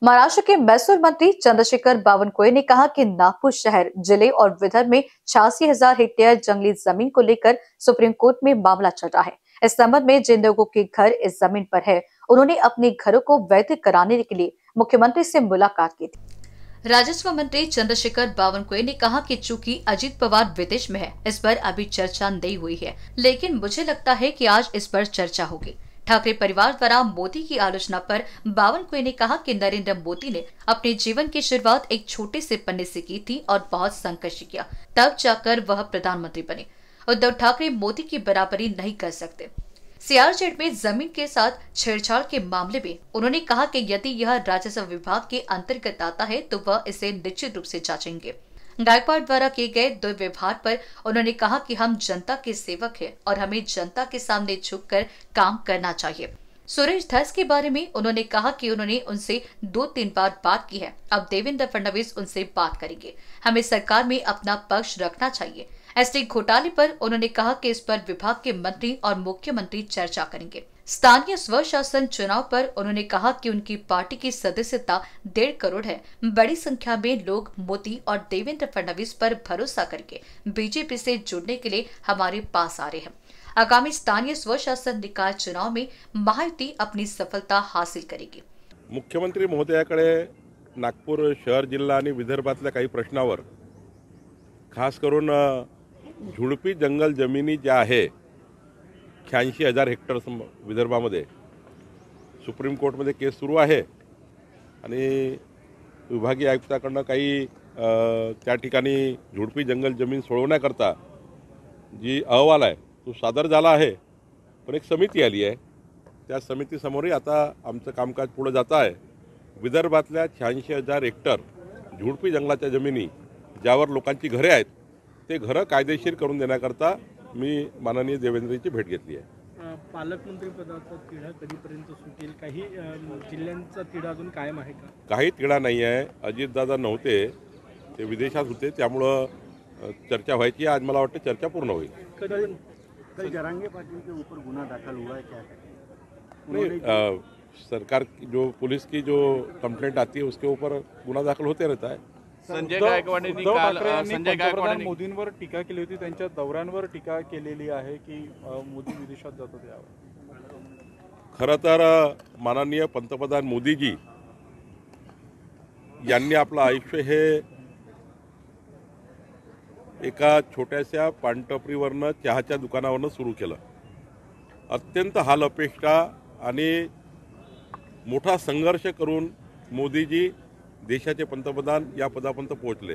महाराष्ट्र के महसूल मंत्री चंद्रशेखर बावनकुळे ने कहा कि नागपुर शहर, जिले और विदर्भ में 86,000 हेक्टेयर जंगली जमीन को लेकर सुप्रीम कोर्ट में मामला चल रहा है। इस संबंध में जिन लोगों के घर इस जमीन पर है, उन्होंने अपने घरों को वैध कराने के लिए मुख्यमंत्री से मुलाकात की थी। राजस्व मंत्री चंद्रशेखर बावनकुळे ने कहा कि चूंकि अजित पवार विदेश में है, इस पर अभी चर्चा नहीं हुई है, लेकिन मुझे लगता है कि आज इस पर चर्चा होगी। ठाकरे परिवार द्वारा मोदी की आलोचना पर बावनकुळे ने कहा कि नरेंद्र मोदी ने अपने जीवन की शुरुआत एक छोटे से पन्ने से की थी और बहुत संघर्ष किया, तब जाकर वह प्रधानमंत्री बने। उद्धव ठाकरे मोदी की बराबरी नहीं कर सकते। सीआरजेड में जमीन के साथ छेड़छाड़ के मामले में उन्होंने कहा कि यदि यह राजस्व विभाग के अंतर्गत आता है तो वह इसे निश्चित रूप से जांचेंगे। गायकवाड़ द्वारा किए गए दुर्व्यवहार पर उन्होंने कहा कि हम जनता के सेवक हैं और हमें जनता के सामने झुककर काम करना चाहिए। सुरेश धस के बारे में उन्होंने कहा कि उन्होंने उनसे 2-3 बार बात की है, अब देवेंद्र फडणवीस उनसे बात करेंगे। हमें सरकार में अपना पक्ष रखना चाहिए। एसटी घोटाले पर उन्होंने कहा कि इस पर विभाग के मंत्री और मुख्यमंत्री चर्चा करेंगे। स्थानीय स्वशासन चुनाव पर उन्होंने कहा कि उनकी पार्टी की सदस्यता 1.5 करोड़ है। बड़ी संख्या में लोग मोदी और देवेंद्र फडणवीस पर भरोसा करके बीजेपी से जुड़ने के लिए हमारे पास आ रहे हैं। आगामी स्थानीय स्वशासन निकाय चुनाव में महायुति अपनी सफलता हासिल करेगी। मुख्यमंत्री महोदयाकडे नागपूर शहर, जिल्हा आणि विदर्भातल्या काही प्रश्नावर, खास करून झुडपी जंगल जमिनी ज्या आहे 86,000 हेक्टर विदर्भामध्ये सुप्रीम कोर्टमध्ये केस सुरू आहे आणि विभागीय आयुक्ताकडनं काही त्या ठिकाणी झुडपी जंगल जमीन सोडवण्याकरता जी अहवाल आहे तो सादर झाला आहे, पण एक समिती आली आहे। त्या समितीसमोरही आता आमचं कामकाज पुढे जात आहे। विदर्भातल्या 86,000 हेक्टर झुडपी जंगलाच्या जमिनी ज्यावर लोकांची घरे आहेत ते घरं कायदेशीर करून देण्याकरता मी माननीय देवेंद्रजी भेट घेतली आहे। पालकमंत्री पदाचा तिढा कधीपर्यंत सुटेल? काही जिल्ह्यांचा तिढा अजून कायम आहे का? काही तिढा नाही आहे। अजितदादा नव्हते, ते विदेशात होते, त्यामुळं चर्चा व्हायची। आज मला वाटतं चर्चा पूर्ण होईल। कल जरांगे पाटिल के ऊपर गुना दाखल हुआ है क्या? नहीं, सरकार जो पुलिस की जो कंप्लेंट आती है उसके ऊपर गुना दाखल होते रहता है। संजय गायकवाड यांनी काल मोदींवर टीका केली होती, त्यांच्या दौऱ्यांवर टीका केलेली आहे की मोदी विदेशात जातात यावर। खरं तर माननीय पंतप्रधान मोदीजी यांनी आपलं आयुष्य हे एका छोट्याशा पानटपरीवरनं, चहाच्या दुकानावरनं सुरू केलं। अत्यंत हाल अपेक्षा आणि मोठा संघर्ष करून मोदीजी देशाचे पंतप्रधान या पदापर्यंत पोहोचले।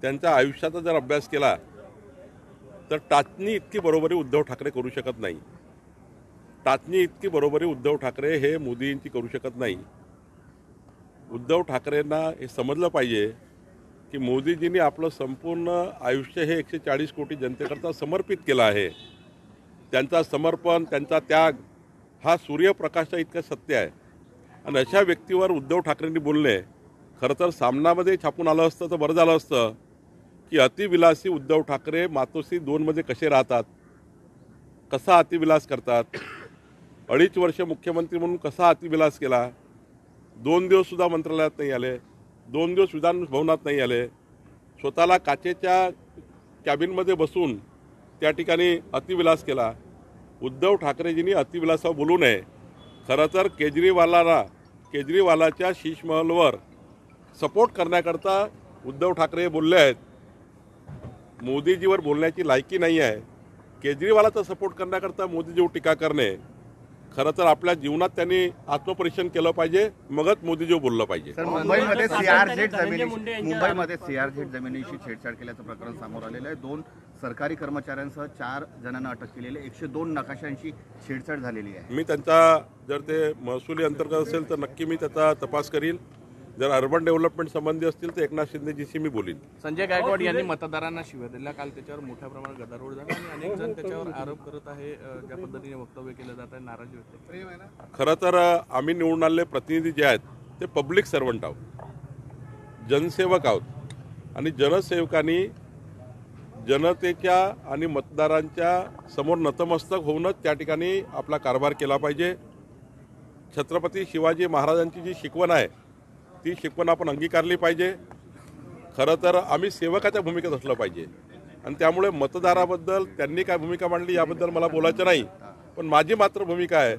त्यांच्या आयुष्याचा जर अभ्यास केला तर टाचणी इतकी बरोबरी उद्धव ठाकरे करू शकत नाही। टाचणी इतकी बरोबरी उद्धव ठाकरे हे मोदींची करू शकत नाही। उद्धव ठाकरेंना हे समजलं पाहिजे की मोदीजींनी आपलं संपूर्ण आयुष्य हे 140 कोटी जनतेकरता समर्पित केलं आहे। त्यांचा समर्पण, त्यांचा त्याग हा सूर्यप्रकाशा इतकं सत्य आहे आणि अशा व्यक्तीवर उद्धव ठाकरेंनी बोलणे खरं तर सामनामध्ये छापून आलं असतं तर बरं झालं असतं की अतिविलासी उद्धव ठाकरे मातोश्री 2 मध्ये कसे राहतात, कसा अतिविलास करतात, 2.5 वर्ष मुख्यमंत्री म्हणून कसा अतिविलास केला, 2 दिवस सुद्धा मंत्रालयात नाही आले, 2 दिवस विधान भवनात नाही आले, स्वतःला काचेच्या कॅबिनमध्ये बसून त्या ठिकाणी अतिविलास केला। उद्धव ठाकरेजींनी अतिविलासावर बोलू नये। खरं तर केजरीवालाच्या शीशमहलवर सपोर्ट करण्याकरता उद्धव ठाकरे बोलले आहेत। मोदीजीवर बोलण्याची लायकी नाही आहे। केजरीवालाचा सपोर्ट करण्याकरता मोदीजीवर टीका करणे, खरं तर आपल्या जीवनात त्यांनी आत्मपरीक्षण केलं पाहिजे, मगच मोदीजीवर बोललं पाहिजे। मुंबईमध्ये सीआरजेड जमिनीशी छेडछाड केल्याचं प्रकरण समोर आलेलं आहे। 2 सरकारी कर्मचाऱ्यांसह 4 जणांना अटक केलेली आहे। 102 नकाशांशी छेडछाड झालेली आहे। मी त्यांचा जर ते महसुली अंतर्गत असेल तर नक्की मी त्याचा तपास करीन। जर अर्बन डेव्हलपमेंट संबंधी असतील तर एकनाथ शिंदेजीशी मी बोलीन। संजय गायकवाड यांनी मतदारांना शिव्या दिल्या, काल त्याच्यावर मोठ्या प्रमाणात गदारोळ झाला आणि अनेक जण त्याच्यावर आरोप करत आहे, ज्या पद्धतीने वक्तव्य केलं जात आहे, नाराजी व्यक्त। खरं तर आम्ही निवडून आलेले प्रतिनिधी जे आहेत ते पब्लिक सर्वंट आहोत, जनसेवक आहोत आणि जनसेवकांनी जनतेच्या आणि मतदारांच्या समोर नतमस्तक होऊनच त्या ठिकाणी आपला कारभार केला पाहिजे। छत्रपती शिवाजी महाराजांची जी शिकवण आहे ती शिकवण आपण अंगीकारली पाहिजे. खरं तर आम्ही सेवकाच्या भूमिकेत असलं पाहिजे आणि त्यामुळे मतदाराबद्दल त्यांनी काय भूमिका मांडली याबद्दल मला बोलायचं नाही. पण माझी मात्र भूमिका आहे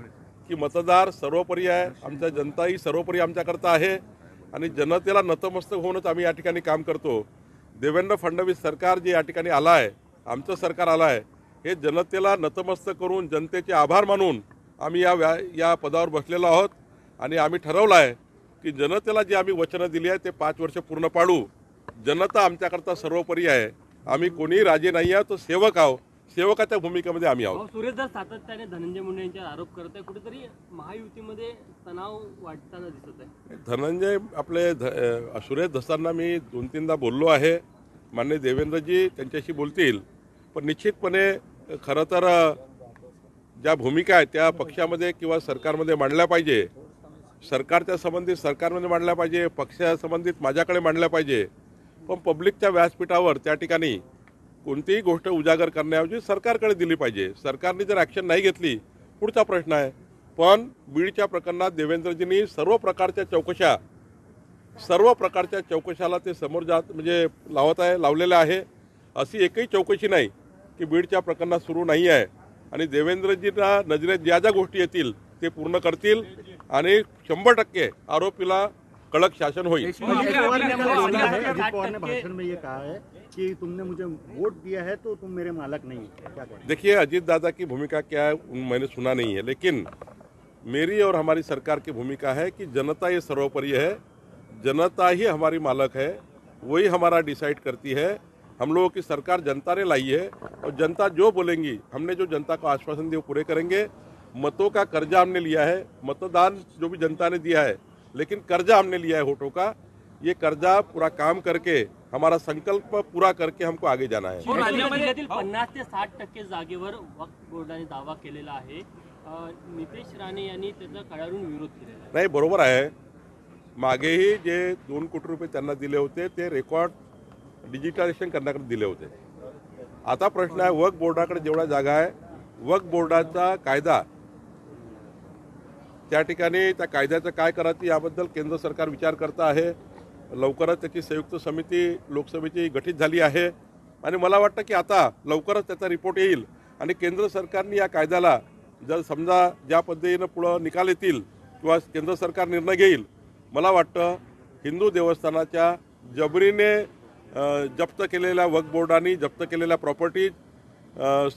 की मतदार सर्वोपरी आहे, आमच्या जनताही सर्वोपरी आमच्याकरता आहे आणि जनतेला नतमस्तक होऊनच आम्ही या ठिकाणी काम करतो. देवेंद्र फडणवीस सरकार जे या ठिकाणी आलं आहे, आमचं सरकार आलं आहे, हे जनतेला नतमस्तक करून जनतेचे आभार मानून आम्ही या पदावर बसलेलो आहोत आणि आम्ही ठरवलं आहे की जनतेला जी आम्ही वचनं दिली आहे ते 5 वर्ष पूर्ण पाडू. जनता आमच्याकरता सर्वोपरी आहे. आम्ही कोणीही राजे नाही आहोत, तो सेवक आहोत. सेवकाच्या भूमिकेमध्ये आम्ही आहोत. सुरेशदास सातत्याने धनंजय मुंडे यांच्यावर आरोप करत आहे, कुठेतरी महायुतीमध्ये तणाव वाटताना दिसत आहे. धनंजय सुरेश धसांना मी 2-3दा बोललो आहे. माननीय देवेंद्रजी त्यांच्याशी बोलतील. पण निश्चितपणे खरं तर ज्या भूमिका आहेत त्या पक्षामध्ये किंवा सरकारमध्ये मांडल्या पाहिजे. सरकारच्या संबंधित सरकारमध्ये मांडल्या पाहिजे, पक्षासंबंधित माझ्याकडे मांडल्या पाहिजे. पण पब्लिकच्या व्यासपीठावर त्या ठिकाणी कोणतीही गोष्ट उजागर करण्याऐवजी सरकारकडे दिली पाहिजे. सरकारने जर ॲक्शन नाही घेतली पुढचा प्रश्न आहे. पण बीडच्या प्रकरणात देवेंद्रजींनी सर्व प्रकारच्या चौकशाला ते समोर म्हणजे लावलेलं आहे. अशी एकही चौकशी नाही की बीडच्या प्रकरणात सुरू नाही आहे आणि देवेंद्रजींना नजरेत ज्या ज्या गोष्टी येतील ते पूर्ण करतील आणि 100% आरोपीला कडक शासन होईल. अजित पवार ने भाषण में ये कहा है कि तुमने मुझे वोट दिया है तो तुम मेरे मालक नहीं है, क्या कहें? देखिए अजीत दादा की भूमिका क्या है मैंने सुना नहीं है, लेकिन मेरी और हमारी सरकार की भूमिका है कि जनता ये सर्वोपरि है. जनता ही हमारी मालक है, वही हमारा डिसाइड करती है. हम लोगों की सरकार जनता ने लाई है और जनता जो बोलेंगी, हमने जो जनता को आश्वासन दिए वो पूरे करेंगे. मतों का कर्जा हमने लिया है, मतदान जो भी जनता ने दिया है, लेकिन कर्जा हमने लिया है वोटों का. ये कर्जा पूरा काम करके हमारा संकल्प पूरा करके हमको आगे जाना है. राज्यातील 50 ते 60% जागेवर वक्फ बोर्डाने दावा केलेला आहे. नितेश राणे यांनी त्याचा कडाडून विरोध केलेला नाही. बरोबर आहे. मागेही जे 2 कोटी रुपये त्यांना दिले होते ते रेकॉर्ड डिजिटलायझेशन करण्याकडे दिले होते. आता प्रश्न आहे वक्फ बोर्डाकडे जेवढा जागा आहे, वक्फ बोर्डाचा कायदा त्या ठिकाणी त्या कायद्याचं काय करायचं याबद्दल केंद्र सरकार विचार करत आहे. लवकरच त्याची संयुक्त समिती लोकसभेची गठीत झाली आहे आणि मला वाटतं की आता लवकरच त्याचा रिपोर्ट येईल आणि केंद्र सरकारने या कायद्याला जर समजा ज्या पद्धतीनं पुढं निकाल येतील किंवा केंद्र सरकार निर्णय घेईल, मला वाटतं हिंदू देवस्थानाच्या जबरीने जप्त केलेल्या वक्फ बोर्डांनी जप्त केलेल्या प्रॉपर्टी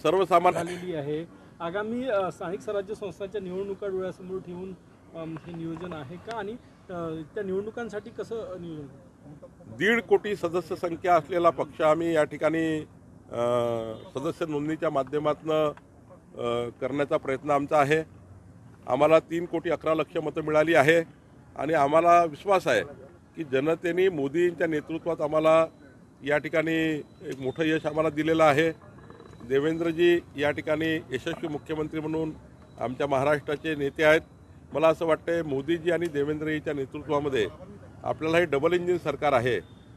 सर्वसामान्य झालेली आहे. आगामी स्थानिक स्वराज्य संस्थांच्या निवडणुका डोळ्यासमोर ठेवून हे नियोजन आहे का आणि त्या निवडणुकांसाठी कसं नियोजन? 1.5 कोटी सदस्य संख्या असलेला पक्ष आम्ही या ठिकाणी सदस्य नोंदणीच्या माध्यमातून करण्याचा प्रयत्न आमचा आहे. आम्हाला 3 कोटी 11 लक्ष मतं मिळाली आहे आणि आम्हाला विश्वास आहे की जनतेने मोदींच्या नेतृत्वात आम्हाला या ठिकाणी एक मोठं यश आम्हाला दिलेलं आहे. देवेंद्रजी या ठिकाणी यशस्वी मुख्यमंत्री म्हणून आमच्या महाराष्ट्राचे नेते आहेत. मला असं वाटतं मोदीजी आणि देवेंद्रजीच्या नेतृत्वामध्ये आपल्याला हे डबल इंजिन सरकार आहे.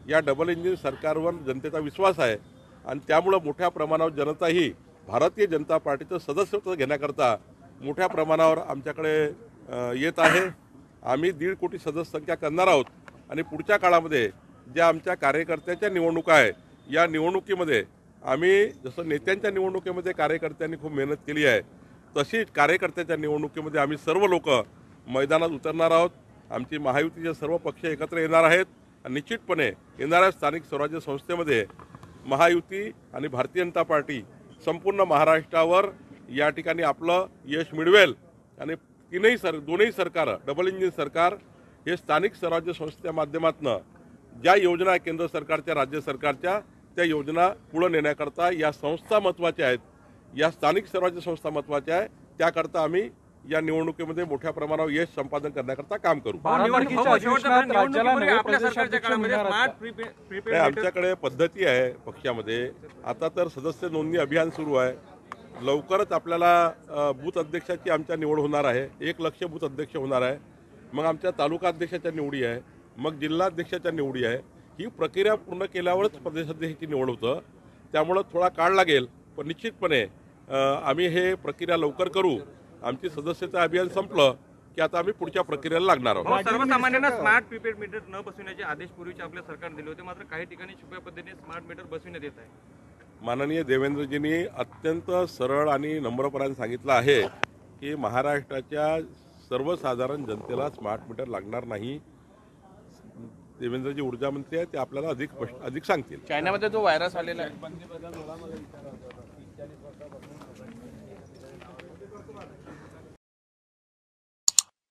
या डबल इंजिन सरकारवर जनतेचा विश्वास आहे आणि त्यामुळं मोठ्या प्रमाणावर जनताही भारतीय जनता पार्टीचं सदस्यत्व घेण्याकरता मोठ्या प्रमाणावर आमच्याकडे येत आहे. आम्ही 1.5 कोटी सदस्य संख्या करणार आहोत आणि पुढच्या काळामध्ये ज्या आमच्या कार्यकर्त्याच्या निवडणुका आहे या निवडणुकीमध्ये आम्ही जसं नेत्यांच्या निवडणुकीमध्ये कार्यकर्त्यांनी खूप मेहनत केली आहे तशीच कार्यकर्त्याच्या निवडणुकीमध्ये आम्ही सर्व लोक मैदानात उतरणार आहोत. आमची महायुतीचे सर्व पक्ष एकत्र येणार आहेत आणि निश्चितपणे येणाऱ्या स्थानिक स्वराज्य संस्थेमध्ये महायुती आणि भारतीय जनता पार्टी संपूर्ण महाराष्ट्रावर या ठिकाणी आपलं यश मिळवेल आणि दोन्ही सरकार डबल इंजिन सरकार हे स्थानिक स्वराज्य संस्थेच्या माध्यमातून ज्या योजना आहे केंद्र सरकारच्या राज्य सरकारच्या त्या योजना पुढे नेण्याकरता या संस्था महत्त्वाच्या आहेत. या स्थानिक स्वराज्य संस्था महत्त्वाच्या आहे. त्याकरता आम्ही या निवडणुकीमध्ये मोठ्या प्रमाणावर यश संपादन करण्याकरता काम करू. आमच्याकडे पद्धती आहे पक्षामध्ये. आता तर सदस्य नोंदणी अभियान सुरू आहे. लवकरच आपल्याला बूथ अध्यक्षाची आमच्या निवड होणार आहे. 1 लक्ष बूथ अध्यक्ष होणार आहे. मग आमच्या तालुका अध्यक्षाच्या निवडी आहे, मग जिल्हा अध्यक्षाच्या निवडी आहे. ही प्रक्रिया पूर्ण केल्यावरच प्रदेशाध्यक्षाची निवड होतं. त्यामुळं थोडा काळ लागेल पण निश्चितपणे आम्ही हे प्रक्रिया लवकर करू. आमची सदस्यता अभियान संपलं की आता आम्ही पुढच्या प्रक्रियेला लागणार आहोत. सर्वसामान्यांना स्मार्ट प्रीपेड मीटर न बसविण्याचे आदेश पूर्वीचे आपल्या सरकारने दिले होते, मात्र काही ठिकाणी छुप्या पद्धतीने स्मार्ट मीटर बसविण्यात येत आहे. माननीय देवेंद्रजींनी अत्यंत सरळ आणि नम्रपणाने सांगितलं आहे की महाराष्ट्राच्या सर्वसाधारण जनतेला स्मार्ट मीटर लागणार नाही. देवेंद्रजी ऊर्जा मंत्री आहे, ते आपल्याला अधिक सांगतील. चायनामध्ये जो व्हायरस आलेला आहे